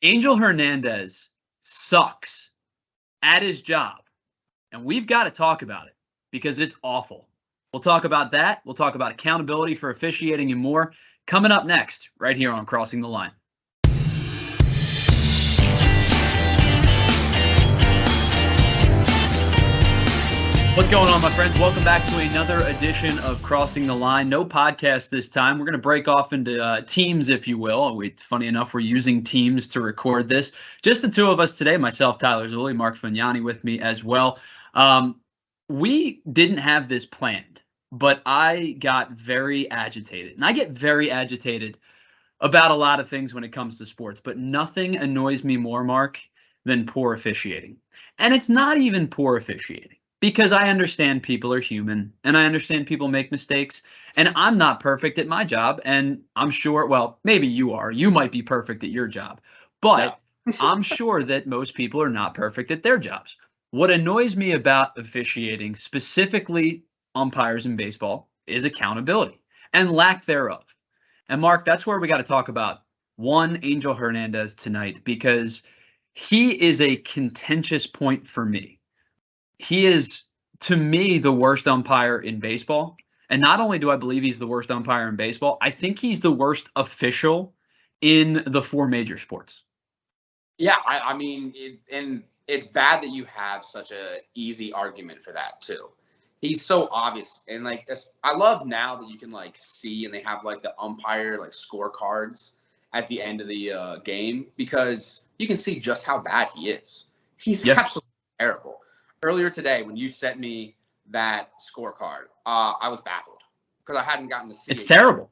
Angel Hernandez sucks at his job, and we've got to talk about it because it's awful. We'll talk about that. We'll talk about accountability for officiating and more coming up next right here on Crossing the Line. What's going on, my friends? Welcome back to another edition of Crossing the Line. No podcast this time. We're going to break off into teams, if you will. It's funny enough, we're using teams to record this. Just the two of us today, myself, Tyler Zulli, Mark Fagnani with me as well. We didn't have this planned, but I got very agitated. And I get very agitated about a lot of things when it comes to sports, but nothing annoys me more, Mark, than poor officiating. And it's not even poor officiating. Because I understand people are human and I understand people make mistakes and I'm not perfect at my job. And I'm sure, well, maybe you are. You might be perfect at your job, but I'm sure that most people are not perfect at their jobs. What annoys me about officiating, specifically umpires in baseball, is accountability and lack thereof. And Mark, that's where we got to talk about one Angel Hernandez tonight because he is a contentious point for me. He is, to me, the worst umpire in baseball. And not only do I believe he's the worst umpire in baseball, I think he's the worst official in the four major sports. Yeah, I mean, and it's bad that you have such a easy argument for that, too. He's so obvious. And, like, I love now that you can, like, see and they have, like, the umpire, like, scorecards at the end of the game because you can see just how bad he is. He's absolutely terrible. Earlier today, when you sent me that scorecard, I was baffled because I hadn't gotten to see it. It's terrible.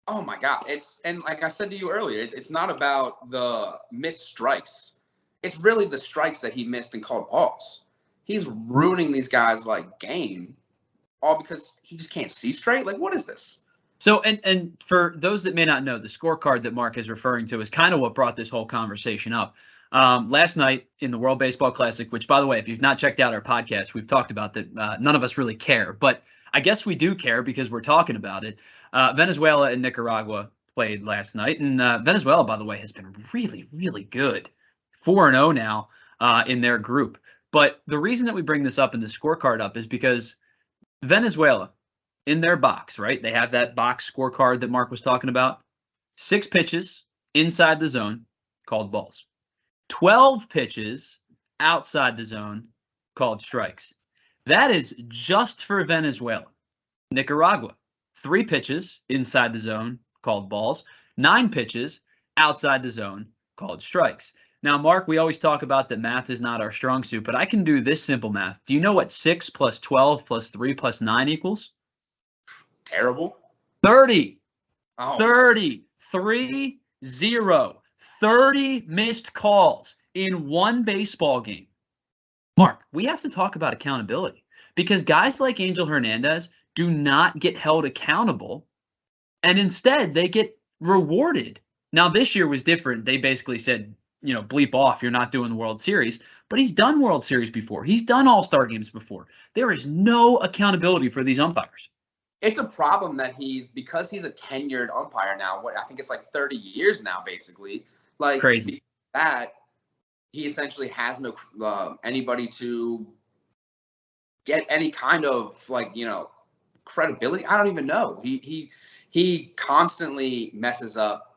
Oh my God! And like I said to you earlier, it's not about the missed strikes. It's really the strikes that he missed and called balls. He's ruining these guys' like game, all because he just can't see straight. Like, what is this? So, and for those that may not know, the scorecard that Mark is referring to is kind of what brought this whole conversation up. Last night in the World Baseball Classic, which, by the way, if you've not checked out our podcast, we've talked about that. None of us really care, but I guess we do care because we're talking about it. Venezuela and Nicaragua played last night, and Venezuela, by the way, has been really, really good. 4-0 now in their group. But the reason that we bring this up and the scorecard up is because Venezuela, in their box, right? They have that box scorecard that Mark was talking about. 6 pitches inside the zone called balls. 12 pitches outside the zone called strikes. That is just for Venezuela. Nicaragua, 3 pitches inside the zone called balls. 9 pitches outside the zone called strikes. Now, Mark, we always talk about that math is not our strong suit, but I can do this simple math. Do you know what 6 plus 12 plus 3 plus 9 equals? Terrible. 30. Oh. 30. 3-0. 30 missed calls in one baseball game. Mark, we have to talk about accountability because guys like Angel Hernandez do not get held accountable, and instead they get rewarded. Now, this year was different. They basically said, you know, bleep off, you're not doing the World Series, but he's done World Series before. He's done All-Star games before. There is no accountability for these umpires. It's a problem that because he's a tenured umpire now, I think it's like 30 years now, basically. Like, crazy. That he essentially has no anybody to get any kind of like, you know, credibility. I don't even know. He constantly messes up.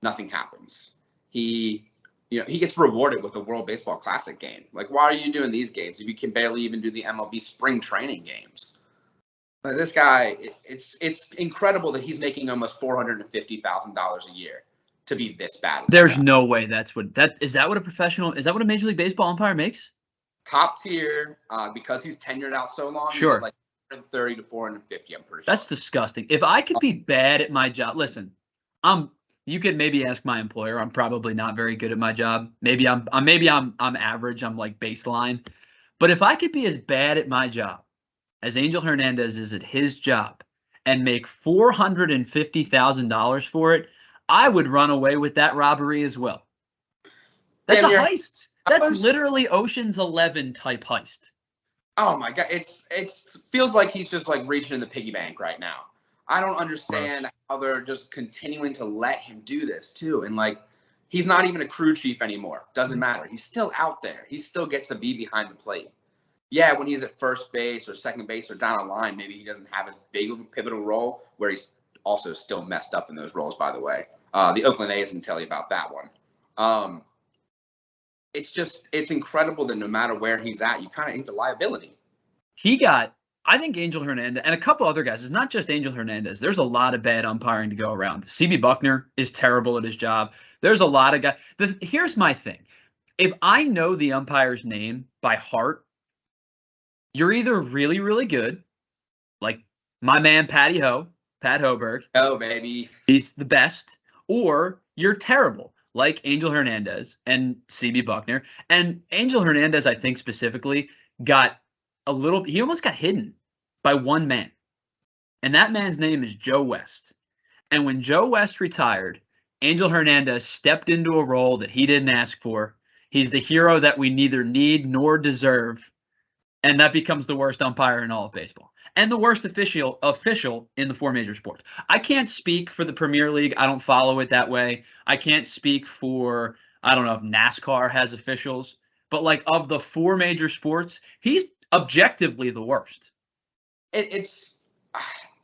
Nothing happens. He gets rewarded with a World Baseball Classic game. Like, why are you doing these games if you can barely even do the MLB spring training games? Like, this guy, it's incredible that he's making almost $450,000 a year to be this bad. There's no way is that what a Major League Baseball umpire makes? Top tier, because he's tenured out so long. Sure. He's at like 430 to 450, I'm pretty sure. That's disgusting. If I could be bad at my job, listen, you could maybe ask my employer. I'm probably not very good at my job. Maybe I'm average. I'm like baseline. But if I could be as bad at my job as Angel Hernandez is at his job and make $450,000 for it, I would run away with that robbery as well. That's a heist. That's literally Ocean's 11 type heist. Oh my God. It feels like he's just like reaching in the piggy bank right now. I don't understand how they're just continuing to let him do this too. And like, He's not even a crew chief anymore. Doesn't matter. He's still out there. He still gets to be behind the plate. Yeah, when he's at first base or second base or down a line, maybe he doesn't have as big of a pivotal role, where he's also still messed up in those roles, by the way. The Oakland A's can tell you about that one. It's incredible that no matter where he's at, he's a liability. I think Angel Hernandez and a couple other guys, it's not just Angel Hernandez. There's a lot of bad umpiring to go around. CB Buckner is terrible at his job. There's a lot of guys. Here's my thing. If I know the umpire's name by heart, you're either really, really good, like my man Pat Hoberg. Oh, baby. He's the best. Or you're terrible, like Angel Hernandez and CB Buckner. And Angel Hernandez, I think specifically, he almost got hidden by one man. And that man's name is Joe West. And when Joe West retired, Angel Hernandez stepped into a role that he didn't ask for. He's the hero that we neither need nor deserve. And that becomes the worst umpire in all of baseball. And the worst official in the four major sports. I can't speak for the Premier League. I don't follow it that way. I can't speak for, I don't know if NASCAR has officials. But like of the four major sports, he's objectively the worst. It's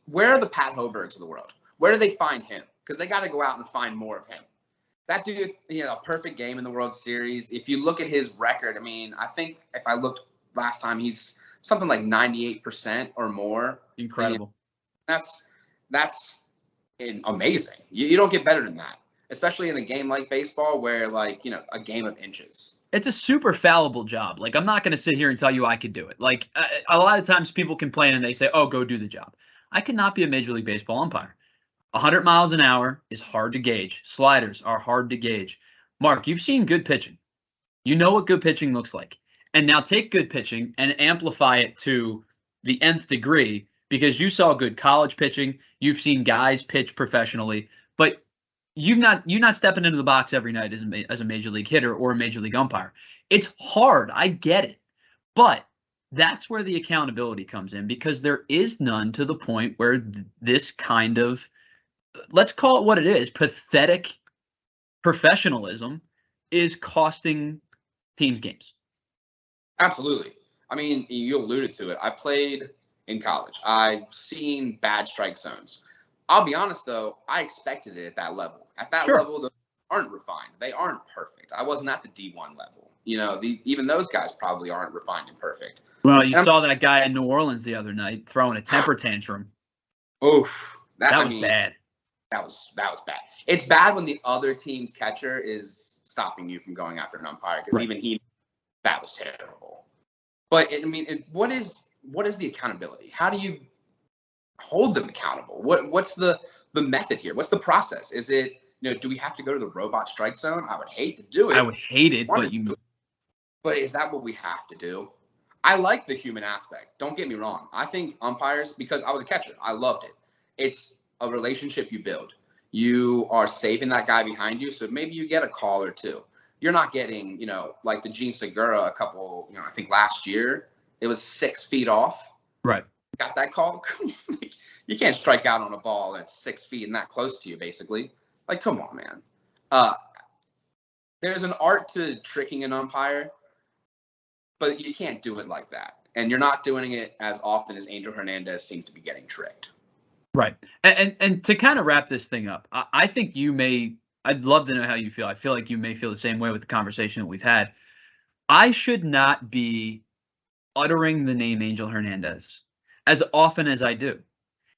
where are the Pat Hobergs of the world? Where do they find him? Because they got to go out and find more of him. That dude, perfect game in the World Series. If you look at his record, I mean, I think if I looked last time, he's something like 98% or more. Incredible. That's amazing. You don't get better than that, especially in a game like baseball where, like, a game of inches. It's a super fallible job. Like, I'm not going to sit here and tell you I could do it. Like, a lot of times people complain and they say, oh, go do the job. I cannot be a Major League Baseball umpire. 100 miles an hour is hard to gauge. Sliders are hard to gauge. Mark, you've seen good pitching. You know what good pitching looks like. And now take good pitching and amplify it to the nth degree, because you saw good college pitching. You've seen guys pitch professionally, but you're not stepping into the box every night as a major league hitter or a major league umpire. It's hard. I get it. But that's where the accountability comes in, because there is none to the point where this kind of, let's call it what it is, pathetic professionalism is costing teams games. Absolutely. I mean, you alluded to it. I played in college. I've seen bad strike zones. I'll be honest, though, I expected it at that level. At that level, they aren't refined. They aren't perfect. I wasn't at the D1 level. Even those guys probably aren't refined and perfect. Well, you saw that guy in New Orleans the other night throwing a temper tantrum. Oof. That was bad. That was bad. It's bad when the other team's catcher is stopping you from going after an umpire, because even that was terrible. But what is the accountability? How do you hold them accountable? What's the method here? What's the process? Is it, do we have to go to the robot strike zone? I would hate to do it. I would hate it, but is that what we have to do? I like the human aspect. Don't get me wrong. I think umpires, because I was a catcher, I loved it. It's a relationship you build. You are saving that guy behind you, so maybe you get a call or two. You're not getting, like the Gene Segura a couple, I think last year, it was 6 feet off. Right. Got that call? You can't strike out on a ball that's 6 feet and that close to you, basically. Like, come on, man. There's an art to tricking an umpire, but you can't do it like that. And you're not doing it as often as Angel Hernandez seemed to be getting tricked. Right. And to kind of wrap this thing up, I think I'd love to know how you feel. I feel like you may feel the same way with the conversation that we've had. I should not be uttering the name Angel Hernandez as often as I do.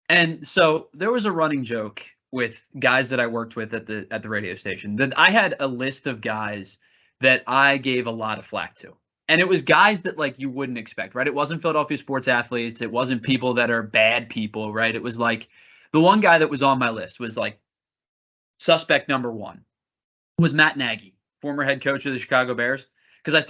And so there was a running joke with guys that I worked with at the radio station that I had a list of guys that I gave a lot of flack to. And it was guys that, like, you wouldn't expect, right? It wasn't Philadelphia sports athletes. It wasn't people that are bad people, right? It was like the one guy that was on my list was like suspect number one was Matt Nagy, former head coach of the Chicago Bears. Because I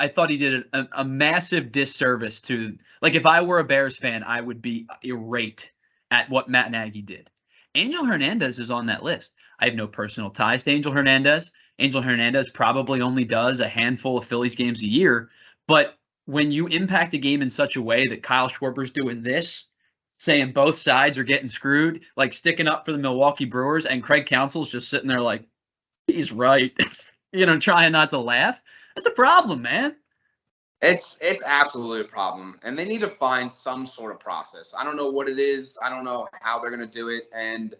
thought he did a massive disservice to, like, if I were a Bears fan, I would be irate at what Matt Nagy did. Angel Hernandez is on that list. I have no personal ties to Angel Hernandez. Angel Hernandez probably only does a handful of Phillies games a year. But when you impact a game in such a way that Kyle Schwarber's doing this, saying both sides are getting screwed, like sticking up for the Milwaukee Brewers, and Craig Counsell's just sitting there like, He's right. Trying not to laugh. That's a problem, man. It's absolutely a problem, and they need to find some sort of process. I don't know what it is. I don't know how they're going to do it, and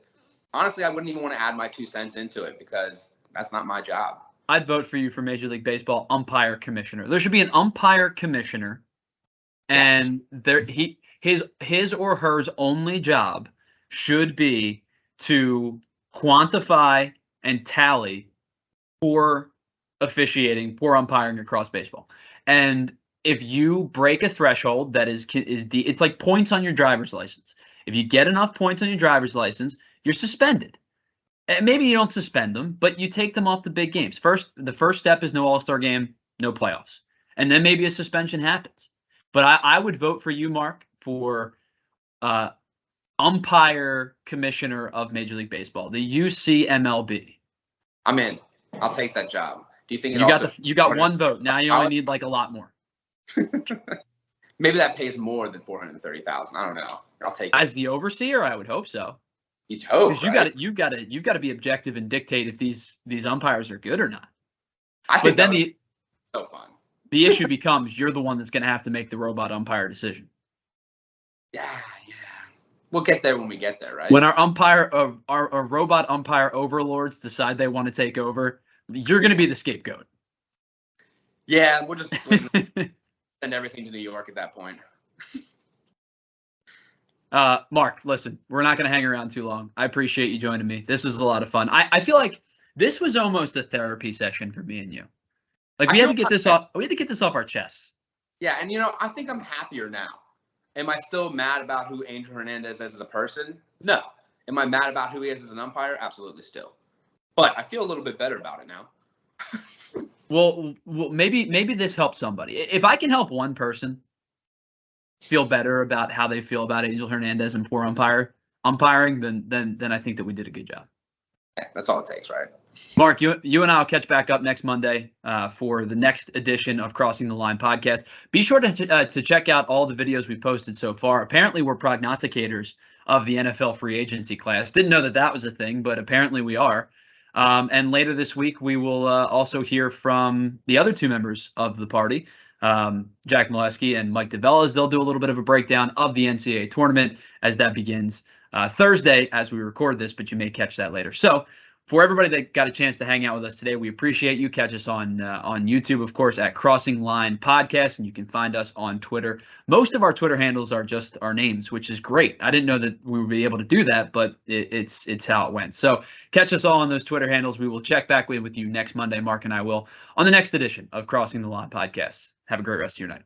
honestly, I wouldn't even want to add my 2 cents into it because that's not my job. I'd vote for you for Major League Baseball umpire commissioner. There should be an umpire commissioner, and his or her only job should be to quantify and tally poor officiating, poor umpiring across baseball. And if you break a threshold that it's like points on your driver's license. If you get enough points on your driver's license, you're suspended. And maybe you don't suspend them, but you take them off the big games. The first step is no All-Star game, no playoffs. And then maybe a suspension happens. But I would vote for you, Mark, for umpire commissioner of Major League Baseball, the UCMLB. I'm in. I'll take that job. Do you think you got one vote? Now you only need like a lot more. Maybe that pays more than $430,000. I don't know. I'll take it. As the overseer, I would hope so. You'd hope, because you got to be objective and dictate if these umpires are good or not. I think but then so fun. The issue becomes you're the one that's going to have to make the robot umpire decision. Yeah. We'll get there when we get there, right? When our robot umpire overlords decide they want to take over, you're going to be the scapegoat. Yeah, we'll just send everything to New York at that point. Mark, listen, we're not going to hang around too long. I appreciate you joining me. This was a lot of fun. I feel like this was almost a therapy session for me and you. Like we had to get this off our chests. Yeah, and I think I'm happier now. Am I still mad about who Angel Hernandez is as a person? No. Am I mad about who he is as an umpire? Absolutely still. But I feel a little bit better about it now. Well, maybe this helps somebody. If I can help one person feel better about how they feel about Angel Hernandez and poor umpiring, then I think that we did a good job. Yeah, that's all it takes, right? Mark, you and I will catch back up next Monday for the next edition of Crossing the Line podcast. Be sure to check out all the videos we posted so far. Apparently, we're prognosticators of the NFL free agency class. Didn't know that was a thing, but apparently we are. And later this week, we will also hear from the other two members of the party, Jack Molesky and Mike DeVellis. They'll do a little bit of a breakdown of the NCAA tournament as that begins Thursday as we record this, but you may catch that later. So for everybody that got a chance to hang out with us today, we appreciate you. Catch us on YouTube, of course, at Crossing Line Podcast, and you can find us on Twitter. Most of our Twitter handles are just our names, which is great. I didn't know that we would be able to do that, but it's how it went. So catch us all on those Twitter handles. We will check back with you next Monday. Mark and I will on the next edition of Crossing the Line Podcast. Have a great rest of your night.